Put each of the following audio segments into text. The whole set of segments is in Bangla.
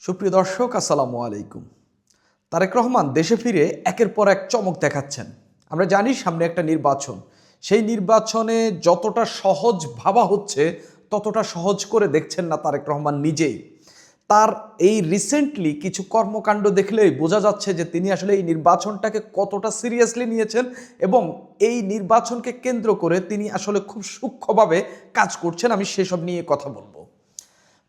সুপ্রিয় দর্শক, আসসালামু আলাইকুম। তারেক রহমান দেশে ফিরে একের পর এক চমক দেখাচ্ছেন। আমরা জানি সামনে একটা নির্বাচন, সেই নির্বাচনে যতটা সহজ ভাবা হচ্ছে ততটা সহজ করে দেখছেন না তারেক রহমান নিজেই। তার এই রিসেন্টলি কিছু কর্মকাণ্ড দেখলেই বোঝা যাচ্ছে যে তিনি আসলে এই নির্বাচনটাকে কতটা সিরিয়াসলি নিয়েছেন এবং এই নির্বাচনকে কেন্দ্র করে তিনি আসলে খুব সূক্ষ্মভাবে কাজ করছেন। আমি সেসব নিয়ে কথা বলবো।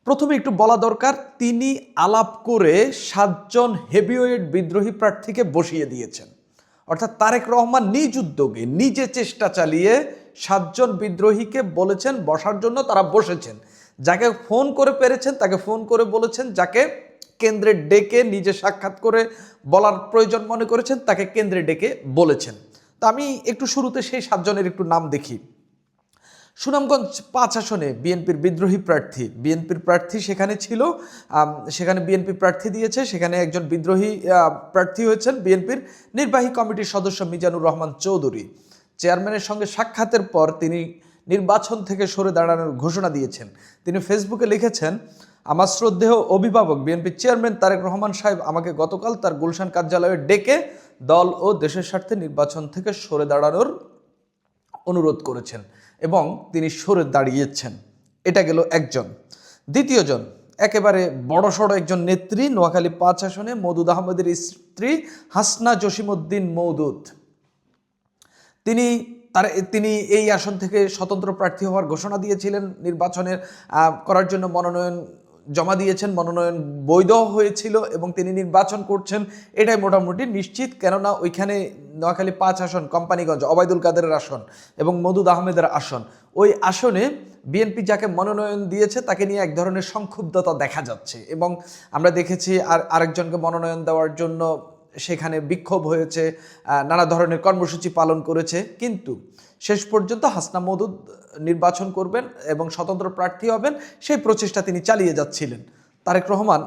প্রথমে একটু বলা দরকার, তিনি আলাপ করে 7 জন হেভিওয়েট বিদ্রোহী প্রার্থীকে বসিয়ে দিয়েছেন। অর্থাৎ তারেক রহমান নিজ উদ্যোগে নিজে চেষ্টা চালিয়ে 7 জন বিদ্রোহীকে বলেছেন বসার জন্য, তারা বসেছেন। যাকে ফোন করে পেরেছেন তাকে ফোন করে বলেছেন, যাকে কেন্দ্রে ডেকে নিজে সাক্ষাৎ করে বলার প্রয়োজন মনে করেছেন তাকে কেন্দ্রে ডেকে বলেছেন। তা আমি একটু শুরুতে সেই 7 জনের একটু নাম দেখি। সুনামগঞ্জ 5 আসনে বিএনপির বিদ্রোহী প্রার্থী সেখানে ছিল, সেখানে বিএনপি প্রার্থী দিয়েছে, সেখানে একজন বিদ্রোহী প্রার্থী হয়েছেন বিএনপির নির্বাহী কমিটির সদস্য মিজানুর রহমান চৌধুরী। চেয়ারম্যানের সঙ্গে সাক্ষাতের পর তিনি নির্বাচন থেকে সরে দাঁড়ানোর ঘোষণা দিয়েছেন। তিনি ফেসবুকে লিখেছেন, আমার শ্রদ্ধেয় অভিভাবক বিএনপির চেয়ারম্যান তারেক রহমান সাহেব আমাকে গতকাল তার গুলশান কার্যালয়ে ডেকে দল ও দেশের স্বার্থে নির্বাচন থেকে সরে দাঁড়ানোর অনুরোধ করেছেন এবং তিনি সরে দাঁড়িয়েছেন। এটা গেল একজন। দ্বিতীয়জন একেবারে বড়সড় একজন নেত্রী, নোয়াখালী 5 আসনে মওদুদ আহমেদের স্ত্রী হাসনা জসিমউদ্দিন মওদুদ। তিনি এই আসন থেকে স্বতন্ত্র প্রার্থী হওয়ার ঘোষণা দিয়েছিলেন। নির্বাচনের করার জন্য মনোনয়ন জমা দিয়েছেন, মনোনয়ন বৈধ হয়েছিল এবং তিনি নির্বাচন করছেন, এটাই মোটামুটি নিশ্চিত। কেননা ওইখানে নোয়াখালী 5 আসন কোম্পানিগঞ্জ অবায়দুল কাদেরের আসন এবং মওদুদ আহমেদের আসন, ওই আসনে বিএনপি যাকে মনোনয়ন দিয়েছে তাকে নিয়ে এক ধরনের সংক্ষুব্ধতা দেখা যাচ্ছে এবং আমরা দেখেছি আরেকজনকে মনোনয়ন দেওয়ার জন্য সেখানে বিক্ষোভ হয়েছে, নানা ধরনের কর্মসূচি পালন করেছে। কিন্তু শেষ পর্যন্ত হাসনা মওদুদ নির্বাচন করবেন এবং স্বতন্ত্র প্রার্থী হবেন, সেই প্রচেষ্টা তিনি চালিয়ে যাচ্ছিলেন। তারেক রহমান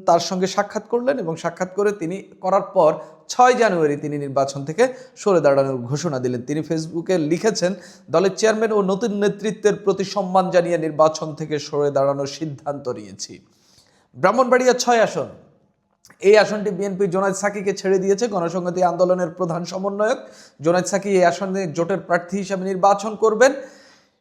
তার সঙ্গে সাক্ষাৎ করলেন এবং সাক্ষাৎ করে তিনি করার পর 6 জানুয়ারি তিনি নির্বাচন থেকে সরে দাঁড়ানোর ঘোষণা দিলেন। তিনি ফেসবুকে লিখেছেন, দলের চেয়ারম্যান ও নতুন নেতৃত্বের প্রতি সম্মান জানিয়ে নির্বাচন থেকে সরে দাঁড়ানোর সিদ্ধান্ত নিয়েছি। ব্রাহ্মণবাড়িয়া 6 আসন, এই আসনটি বিএনপি জোনায়েদ সাকিকে ছেড়ে দিয়েছে। গণসংহতি আন্দোলনের প্রধান সমন্বয়ক জোনায়েদ সাকি এই আসনে জোটের প্রার্থী হিসেবে নির্বাচন করবেন।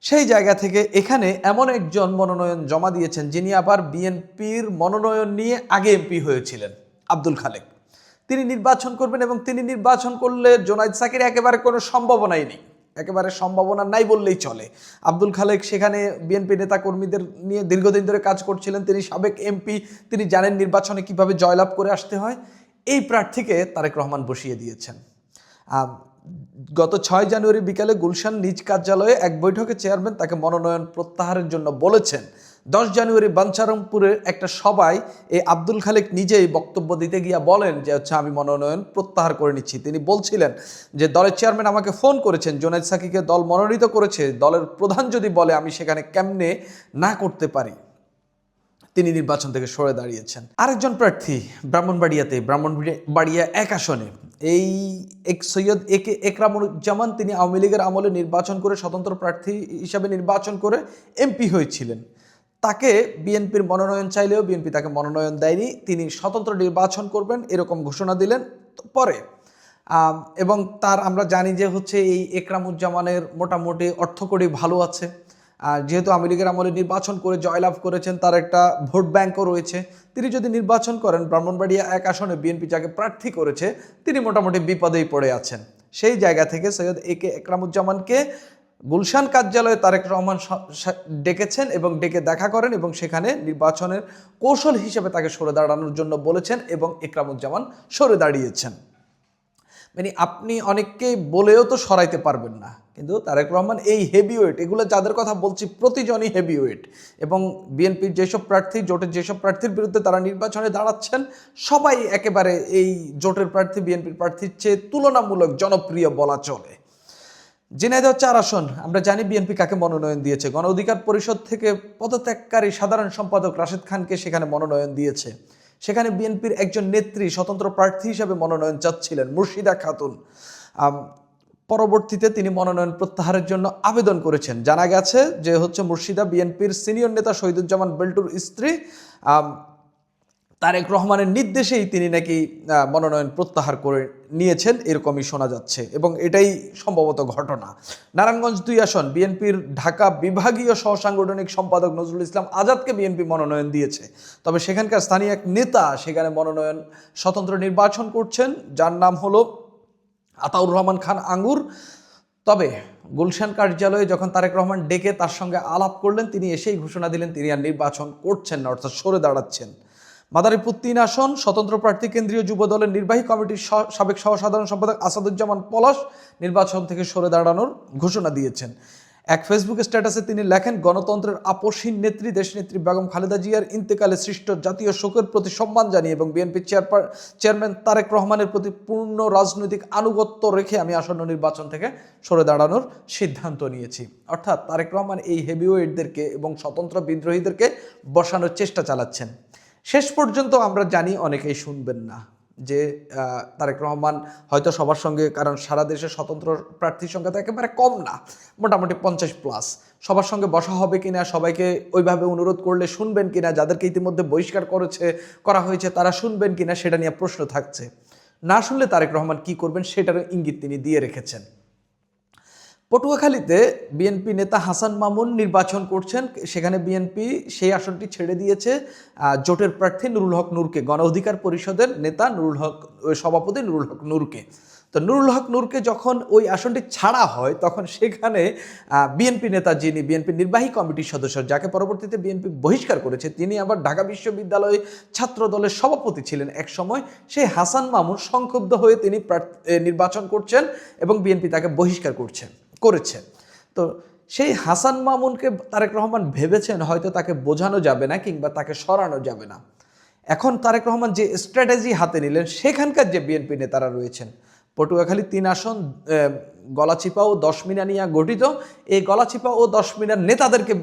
সেই জায়গা থেকে এখানে এমন একজন মনোনয়ন জমা দিয়েছেন যিনি আবার বিএনপির মনোনয়ন নিয়ে আগে এমপি হয়েছিলেন, আব্দুল খালেক। তিনি নির্বাচন করবেন এবং তিনি নির্বাচন করলে জোনায়েদ সাকির একেবারে কোনো সম্ভাবনাই নেই, একেবারে সম্ভাবনা নাই বললেই চলে। আব্দুল খালেক সেখানে বিএনপি নেতা কর্মীদের নিয়ে দীর্ঘদিন ধরে কাজ করছিলেন, তিনি সাবেক এমপি, তিনি জানেন নির্বাচনে কিভাবে জয়লাভ করে আসতে হয়। এই প্রার্থীকে তারেক রহমান বসিয়ে দিয়েছেন। গত 6 জানুয়ারি বিকালে গুলশান নিজ কার্যালয়ে এক বৈঠকে চেয়ারম্যান তাকে মনোনয়ন প্রত্যাহারের জন্য বলেছেন। 10 জানুয়ারি বাঞ্ছারামপুরের একটা সভায় এই আব্দুল খালেক নিজেই বক্তব্য দিতে গিয়া বলেন যে আমি মনোনয়ন প্রত্যাহার করে নিচ্ছি। তিনি বলছিলেন যে দলের চেয়ারম্যান আমাকে ফোন করেছেন, জোনায়েদ সাকিকে দল মনোনীত করেছে, দলের প্রধান যদি বলে আমি সেখানে কেমনে না করতে পারি। তিনি নির্বাচন থেকে সরে দাঁড়িয়েছেন। আরেকজন প্রার্থী ব্রাহ্মণবাড়িয়া 1 আসনে এই সৈয়দ একরামুজ্জামান, তিনি আওয়ামী লীগের আমলে নির্বাচন করে স্বতন্ত্র প্রার্থী হিসাবে নির্বাচন করে এমপি হয়েছিলেন। তাকে বিএনপির মনোনয়ন চাইলেও বিএনপি তাকে মনোনয়ন দেয়নি, তিনি স্বতন্ত্র নির্বাচন করবেন এরকম ঘোষণা দিলেন পরে। এবং তার আমরা জানি যে হচ্ছে এই একরামুজ্জামানের মোটামুটি অর্থকড়ি ভালো আছে, যেহেতু আওয়ামী লীগের আমলে নির্বাচন করে জয়লাভ করেছেন, তার একটা ভোট ব্যাংকও রয়েছে। তিনি যদি নির্বাচন করেন, ব্রাহ্মণবাড়িয়া 1 আসনে বিএনপি যাকে প্রার্থী করেছে তিনি মোটামুটি বিপদেই পড়ে আছেন। সেই জায়গা থেকে সৈয়দ একরামুজ্জামানকে গুলশান কার্যালয়ে তারেক রহমান ডেকেছেন এবং ডেকে দেখা করেন এবং সেখানে নির্বাচনের কৌশল হিসেবে তাকে সরে দাঁড়ানোর জন্য বলেছেন এবং একরামুজ্জামান সরে দাঁড়িয়েছেন। মানে আপনি অনেককে বলেও তো সরাইতে পারবেন না, কিন্তু তারেক রহমান এই হেভিওয়েট, এগুলো যাদের কথা বলছি প্রতিজনই হেভিওয়েট এবং বিএনপির যেসব প্রার্থী, জোটের যেসব প্রার্থীর বিরুদ্ধে তারা নির্বাচনে দাঁড়াচ্ছেন সবাই একেবারে এই জোটের প্রার্থী বিএনপির প্রার্থীর চেয়ে তুলনামূলক জনপ্রিয় বলা চলে। ঝিনাইদহ 4 আসন, আমরা জানি বিএনপি কাকে মনোনয়ন দিয়েছে। গণ অধিকার পরিষদ থেকে পদত্যাগকারী সাধারণ সম্পাদক রাশেদ খানকে সেখানে মনোনয়ন দিয়েছে। সেখানে বিএনপির একজন নেত্রী স্বতন্ত্র প্রার্থী হিসেবে মনোনয়ন চাচ্ছিলেন, মুর্শিদা খাতুন। পরবর্তীতে তিনি মনোনয়ন প্রত্যাহারের জন্য আবেদন করেছেন। জানা গেছে যে হচ্ছে মুর্শিদা বিএনপির সিনিয়র নেতা শহীদুজ্জামান বেল্টুর স্ত্রী। তারেক রহমানের নির্দেশেই তিনি নাকি মনোনয়ন প্রত্যাহার করে নিয়েছেন, এরকমই শোনা যাচ্ছে এবং এটাই সম্ভবত ঘটনা। নারায়ণগঞ্জ 2 আসন বিএনপির ঢাকা বিভাগীয় সহসাংগঠনিক সম্পাদক নজরুল ইসলাম আজাদকে বিএনপি মনোনয়ন দিয়েছে, তবে সেখানকার স্থানীয় এক নেতা সেখানে মনোনয়ন স্বতন্ত্র নির্বাচন করছেন, যার নাম হলো আতাউর রহমান খান আঙ্গুর। তবে গুলশান কার্যালয়ে যখন তারেক রহমান ডেকে তার সঙ্গে আলাপ করলেন, তিনি এসেই ঘোষণা দিলেন তিনি আর নির্বাচন করছেন না, অর্থাৎ সরে দাঁড়াচ্ছেন। মাদারীপুর 3 আসন স্বতন্ত্র প্রার্থী কেন্দ্রীয় যুব দলের নির্বাহী কমিটির সাবেক সহসাধারণ সম্পাদক আসাদুজ্জামান পলাশ নির্বাচন থেকে সরে দাঁড়ানোর ঘোষণা দিয়েছেন। এক ফেসবুক স্ট্যাটাসে তিনি লেখেন, গণতন্ত্রের আপসহীন নেত্রী দেশনেত্রী বেগম খালেদা জিয়ার ইন্তেকালে সৃষ্ট জাতীয় শোকের প্রতি সম্মান জানিয়ে এবং বিএনপি চেয়ারম্যান তারেক রহমানের প্রতি পূর্ণ রাজনৈতিক আনুগত্য রেখে আমি আসন্ন নির্বাচন থেকে সরে দাঁড়ানোর সিদ্ধান্ত নিয়েছি। অর্থাৎ তারেক রহমান এই হেভিওয়েটদেরকে এবং স্বতন্ত্র বিদ্রোহীদেরকে বসানোর চেষ্টা চালাচ্ছেন। শেষ পর্যন্ত আমরা জানি অনেকেই শুনবেন না যে তারেক রহমান হয়তো সবার সঙ্গে, কারণ সারা দেশে স্বতন্ত্র প্রার্থীর সংখ্যা তো একেবারে কম না, মোটামুটি 50+, সবার সঙ্গে বসা হবে কিনা, সবাইকে ওইভাবে অনুরোধ করলে শুনবেন কিনা, যাদেরকে ইতিমধ্যে বহিষ্কার করা হয়েছে তারা শুনবেন কিনা সেটা নিয়ে প্রশ্ন থাকছে। না শুনলে তারেক রহমান কি করবেন সেটারও ইঙ্গিত তিনি দিয়ে রেখেছেন। পটুয়াখালীতে বিএনপি নেতা হাসান মামুন নির্বাচন করছেন, সেখানে বিএনপি সেই আসনটি ছেড়ে দিয়েছে জোটের প্রার্থী নুরুল হক নূরকে, গণ অধিকার পরিষদের নেতা সভাপতি নুরুল হক নূরকে। তো নুরুল হক নূরকে যখন ওই আসনটি ছাড়া হয় তখন সেখানে বিএনপি নেতা, যিনি বিএনপি নির্বাহী কমিটির সদস্য, যাকে পরবর্তীতে বিএনপি বহিষ্কার করেছে, তিনি আবার ঢাকা বিশ্ববিদ্যালয়ে ছাত্র দলের সভাপতি ছিলেন এক সময়, সেই হাসান মামুন সংক্ষুব্ধ হয়ে তিনি নির্বাচন করছেন এবং বিএনপি তাকে বহিষ্কার করেছে। তো সেই হাসান মামুনকে তারেক রহমান ভেবেছেন হয়তো তাকে বোঝানো যাবে না কিংবা তাকে সরানো যাবে না। এখন তারেক রহমান যে স্ট্র্যাটেজি হাতে নিলেন, সেখানকার যে বিএনপি নেতারা রয়েছেন, পটুয়াখালী 3 আসন গলাচিপা ও 10 মিনা নিয়ে গঠিত, এই গলাচিপা ও 10 মিনার নেতাদেরকে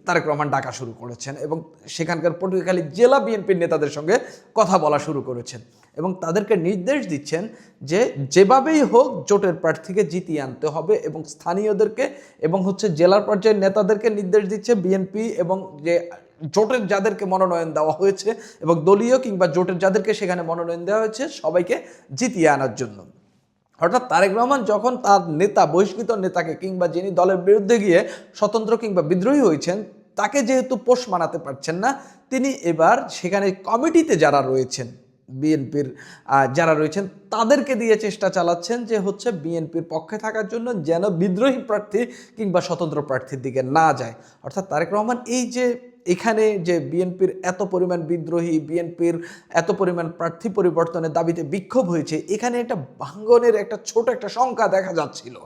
তারেক রহমান ডাকা শুরু করেছেন এবং সেখানকার পটুয়াখালী জেলা বিএনপির নেতাদের সঙ্গে কথা বলা শুরু করেছেন এবং তাদেরকে নির্দেশ দিচ্ছেন যে যেভাবেই হোক জোটের প্রার্থীকে জিতিয়ে আনতে হবে এবং স্থানীয়দেরকে এবং জেলার পর্যায়ের নেতাদেরকে নির্দেশ দিচ্ছে বিএনপি এবং যে জোটের যাদেরকে মনোনয়ন দেওয়া হয়েছে এবং দলীয় কিংবা জোটের যাদেরকে সেখানে মনোনয়ন দেওয়া হয়েছে সবাইকে জিতিয়ে আনার জন্য। অর্থাৎ তারেক রহমান যখন তার নেতা, বহিষ্কৃত নেতাকে কিংবা যিনি দলের বিরুদ্ধে গিয়ে স্বতন্ত্র কিংবা বিদ্রোহী হয়েছেন তাকে যেহেতু পোষ মানাতে পারছেন না, তিনি এবার সেখানে কমিটিতে যারা রয়েছেন, বিএনপির যারা রয়েছেন তাদেরকে দিয়ে চেষ্টা চালাচ্ছেন যে বিএনপির পক্ষে থাকার জন্য যেন বিদ্রোহী প্রার্থী কিংবা স্বতন্ত্র প্রার্থীর দিকে না যায়। অর্থাৎ তারেক রহমান এই যে এখানে যে বিএনপির এত পরিমাণ বিদ্রোহী, বিএনপির এত পরিমাণ প্রার্থী পরিবর্তনের দাবিতে বিক্ষোভ হয়েছে, এখানে একটা ভাঙ্গনের একটা ছোট একটা সংখ্যা দেখা যাচ্ছিল।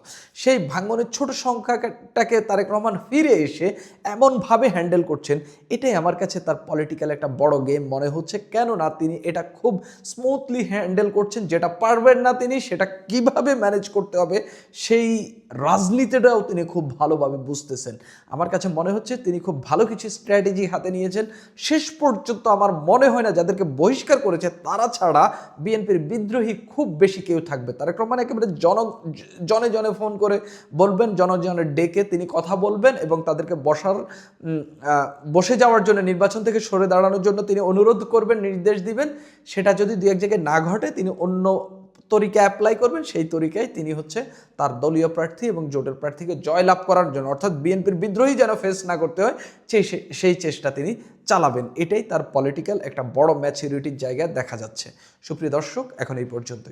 সেই ভাঙ্গনের ছোট সংখ্যাটাকে তারেক রহমান ফিরে এসে এমনভাবে হ্যান্ডেল করছেন, এটাই আমার কাছে তার পলিটিক্যাল একটা বড় গেম মনে হচ্ছে। কেননা তিনি এটা খুব স্মুথলি হ্যান্ডেল করছেন, যেটা পারবেন না তিনি সেটা কিভাবে ম্যানেজ করতে হবে সেই রাজনীতিটাও তিনি খুব ভালোভাবে বুঝতেছেন। আমার কাছে মনে হচ্ছে তিনি খুব ভালো কিছু স্ট্র্যাটেজি হাতে নিয়েছেন। শেষ পর্যন্ত আমার মনে হয় না যাদেরকে বহিষ্কার করেছে তারা ছাড়া বিএনপির বিদ্রোহী খুব বেশি কেউ থাকবে। তারেক রহমান একেবারে জনে জনে ফোন করে বলবেন, জনে ডেকে তিনি কথা বলবেন এবং তাদেরকে বসে যাওয়ার জন্য, নির্বাচন থেকে সরে দাঁড়ানোর জন্য তিনি অনুরোধ করবেন, নির্দেশ দিবেন। সেটা যদি দু এক জায়গায় না ঘটে তিনি অন্য তরিকা অ্যাপ্লাই করবেন, সেই তরিকায় তিনি তার দলীয় প্রার্থী এবং জোটের প্রার্থীকে জয়লাভ করার জন্য, অর্থাৎ বিএনপির বিদ্রোহী যেন ফেস না করতে হয় সেই চেষ্টা তিনি চালাবেন। এটাই তার পলিটিক্যাল একটা বড় ম্যাচুরিটির জায়গায় দেখা যাচ্ছে। সুপ্রিয় দর্শক, এখন এই পর্যন্ত।